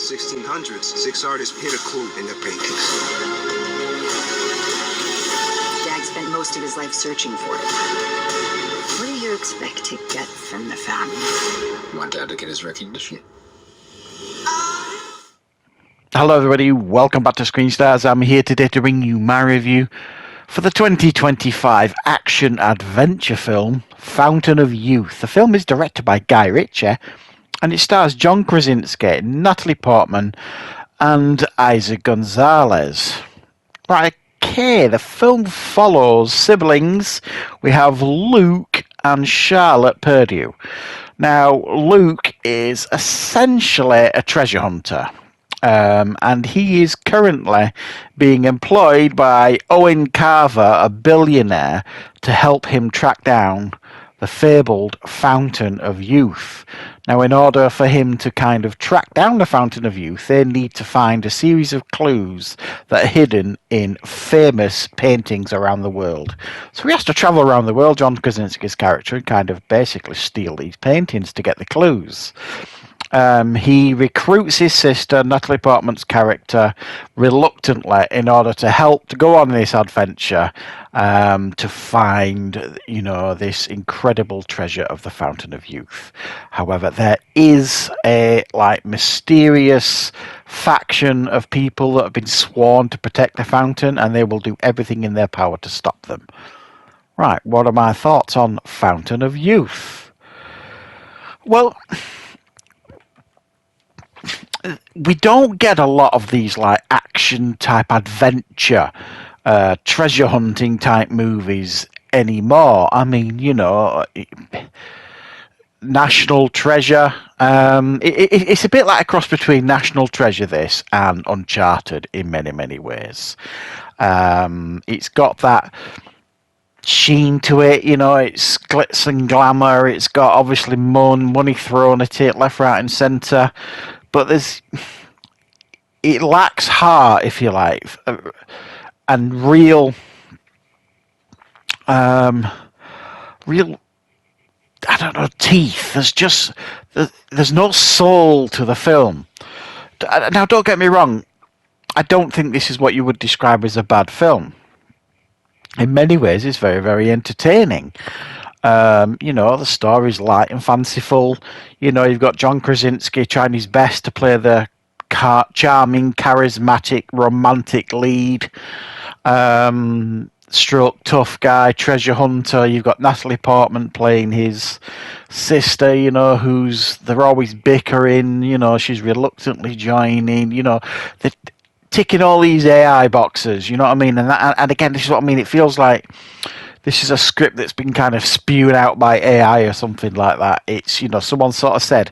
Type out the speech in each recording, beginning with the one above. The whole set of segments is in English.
1600s, 6 artists hid a clue in their paintings. Dad spent most of his life searching for it. What do you expect to get from the family? Want Dad to get his recognition? Hello everybody, welcome back to Screenstars. I'm here today to bring you my review for the 2025 action-adventure film, Fountain of Youth. The film is directed by Guy Ritchie, and it stars John Krasinski, Natalie Portman, and Isaac Gonzalez. Right, okay, the film follows siblings. We have Luke and Charlotte Purdue. Now, Luke is essentially a treasure hunter. And he is currently being employed by Owen Carver, a billionaire, to help him track down the fabled Fountain of Youth. Now, in order for him to kind of track down the Fountain of Youth, they need to find a series of clues that are hidden in famous paintings around the world. So he has to travel around the world, John Krasinski's character, and kind of basically steal these paintings to get the clues. He recruits his sister, Natalie Portman's character, reluctantly in order to help to go on this adventure to find, this incredible treasure of the Fountain of Youth. However, there is a mysterious faction of people that have been sworn to protect the fountain, and they will do everything in their power to stop them. Right, what are my thoughts on Fountain of Youth? Well, we don't get a lot of these action type adventure treasure hunting type movies anymore. I mean, National Treasure, it's a bit like a cross between National Treasure this and Uncharted in many ways. It's got that sheen to it, it's glitz and glamour, it's got obviously money thrown at it left, right and centre. But it lacks heart, if you like, and real, teeth. There's no soul to the film. Now, don't get me wrong. I don't think this is what you would describe as a bad film. In many ways, it's very, very entertaining. The story's light and fanciful. You've got John Krasinski trying his best to play the charming, charismatic, romantic lead. Stroke tough guy, treasure hunter. You've got Natalie Portman playing his sister, they're always bickering, she's reluctantly joining, they're ticking all these AI boxes, you know what I mean? And again, this is what I mean, it feels like this is a script that's been kind of spewed out by AI or something like that. It's, someone sort of said,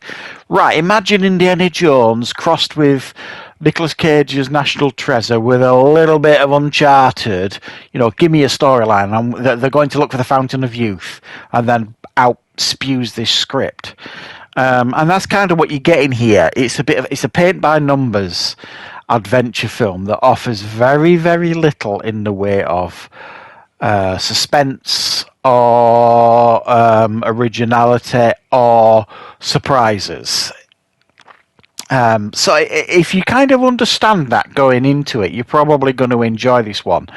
right, imagine Indiana Jones crossed with Nicolas Cage's National Treasure with a little bit of Uncharted. Give me a storyline. They're going to look for the Fountain of Youth, and then out spews this script. And that's kind of what you get in here. It's a paint by numbers adventure film that offers very, very little in the way of suspense or originality or surprises. So if you kind of understand that going into it, you're probably going to enjoy this one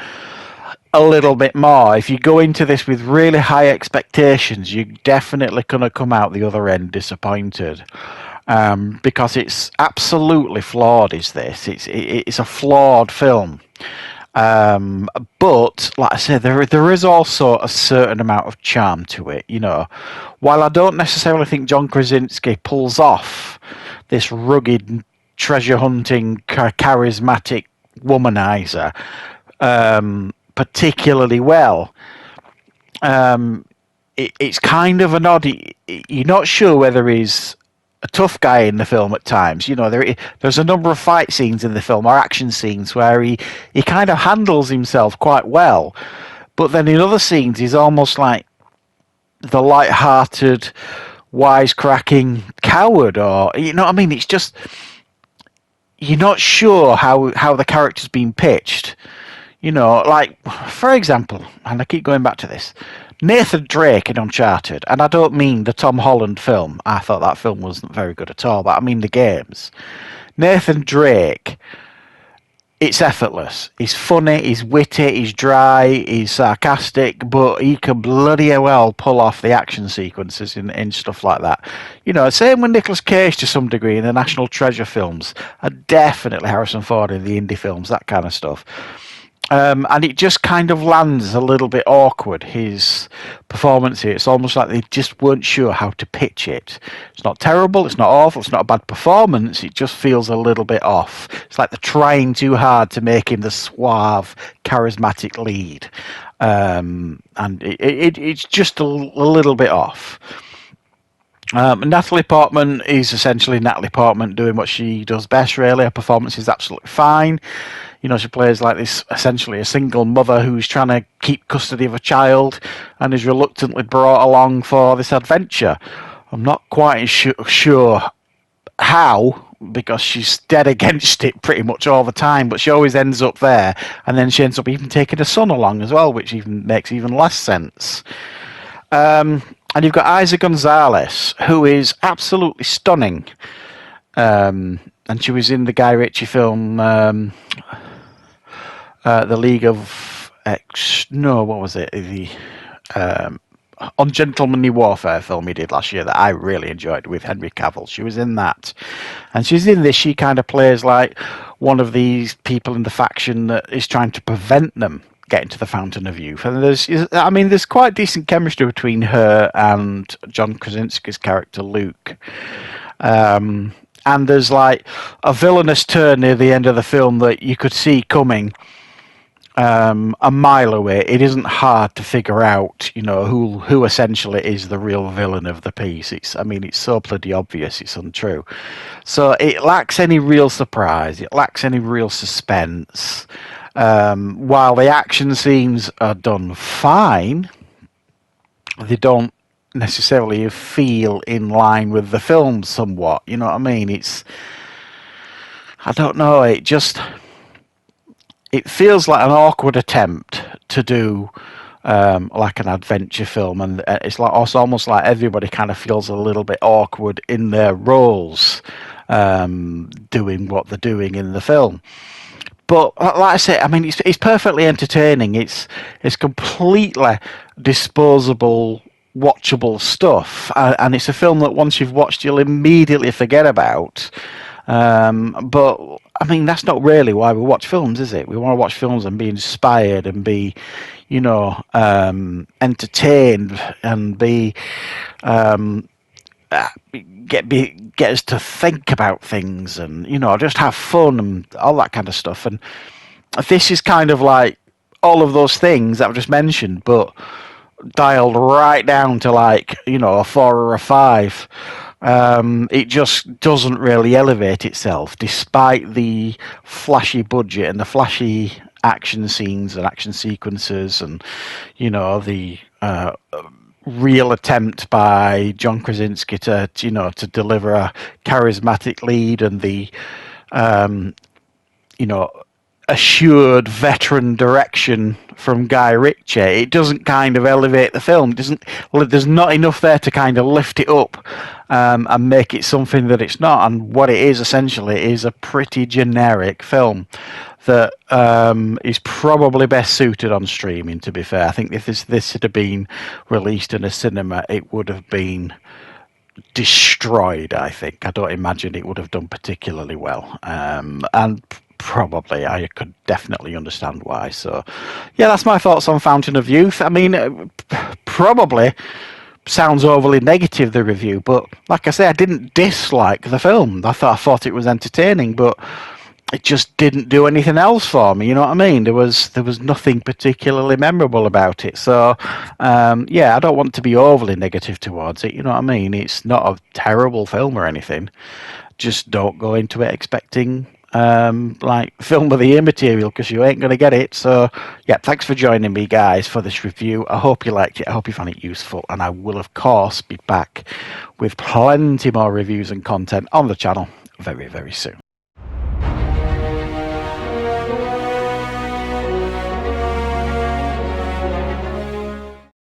a little bit more. If you go into this with really high expectations, you're definitely going to come out the other end disappointed. Because it's absolutely flawed, is this. It's a flawed film. But like I said, there is also a certain amount of charm to it. While I don't necessarily think John Krasinski pulls off this rugged treasure hunting charismatic womanizer particularly well, it's kind of an odd. You're not sure whether he's a tough guy in the film at times. There's a number of fight scenes in the film, or action scenes, where he kind of handles himself quite well. But then in other scenes, he's almost like the light-hearted, wisecracking coward, or, it's just, you're not sure how the character's been pitched. For example, and I keep going back to this, Nathan Drake in Uncharted, and I don't mean the Tom Holland film. I thought that film wasn't very good at all, but I mean the games. Nathan Drake, it's effortless. He's funny, he's witty, he's dry, he's sarcastic, but he can bloody well pull off the action sequences in stuff like that. You know, same with Nicolas Cage to some degree in the National Treasure films, and definitely Harrison Ford in the indie films, that kind of stuff. And it just kind of lands a little bit awkward, his performance here. It's almost like they just weren't sure how to pitch it. It's not terrible, it's not awful, it's not a bad performance, it just feels a little bit off. It's like they're trying too hard to make him the suave, charismatic lead. And it's just a little bit off. Natalie Portman is essentially Natalie Portman doing what she does best, really. Her performance is absolutely fine. You know, she plays like this, essentially a single mother who's trying to keep custody of a child and is reluctantly brought along for this adventure. I'm not quite sure how, because she's dead against it pretty much all the time, but she always ends up there, and then she ends up even taking her son along as well, which even makes even less sense. And you've got Isa Gonzalez, who is absolutely stunning. And she was in the Guy Ritchie film, The League of what was it? The Ungentlemanly Warfare film he did last year that I really enjoyed with Henry Cavill. She was in that. And she's in this. She kind of plays like one of these people in the faction that is trying to prevent them getting to the Fountain of Youth. And there's quite decent chemistry between her and John Krasinski's character, Luke. And there's like a villainous turn near the end of the film that you could see coming a mile away. It isn't hard to figure out, you know, who essentially is the real villain of the piece. It's so bloody obvious, it's untrue. So it lacks any real surprise. It lacks any real suspense. While the action scenes are done fine, they don't necessarily feel in line with the film somewhat. You know what I mean? I don't know. It feels like an awkward attempt to do like an adventure film, and it's like also almost like everybody kind of feels a little bit awkward in their roles, doing what they're doing in the film. But like I say, I mean, it's perfectly entertaining. It's completely disposable, watchable stuff, and it's a film that once you've watched, you'll immediately forget about. But I mean, that's not really why we watch films, is it? We want to watch films and be inspired and be, you know, entertained and be get us to think about things and, you know, just have fun and all that kind of stuff. And this is kind of like all of those things that I've just mentioned, but dialed right down to, like, you know, a 4 or a 5. It just doesn't really elevate itself, despite the flashy budget and the flashy action scenes and action sequences, and, you know, the real attempt by John Krasinski to deliver a charismatic lead, and the you know, assured veteran direction from Guy Ritchie. It doesn't kind of elevate the film. There's not enough there to kind of lift it up and make it something that it's not. And what it is essentially is a pretty generic film that is probably best suited on streaming, to be fair. I think if this had been released in a cinema, it would have been destroyed, I think. I don't imagine it would have done particularly well. And probably I could definitely understand why. So, yeah, that's my thoughts on Fountain of Youth. I mean, probably sounds overly negative, the review, but like I say, I didn't dislike the film. I thought it was entertaining, but it just didn't do anything else for me. You know what I mean? There was nothing particularly memorable about it. So, yeah, I don't want to be overly negative towards it. You know what I mean? It's not a terrible film or anything. Just don't go into it expecting like film of the year material, because you ain't going to get it. So, yeah, thanks for joining me, guys, for this review. I hope you liked it. I hope you found it useful. And I will, of course, be back with plenty more reviews and content on the channel very, very soon.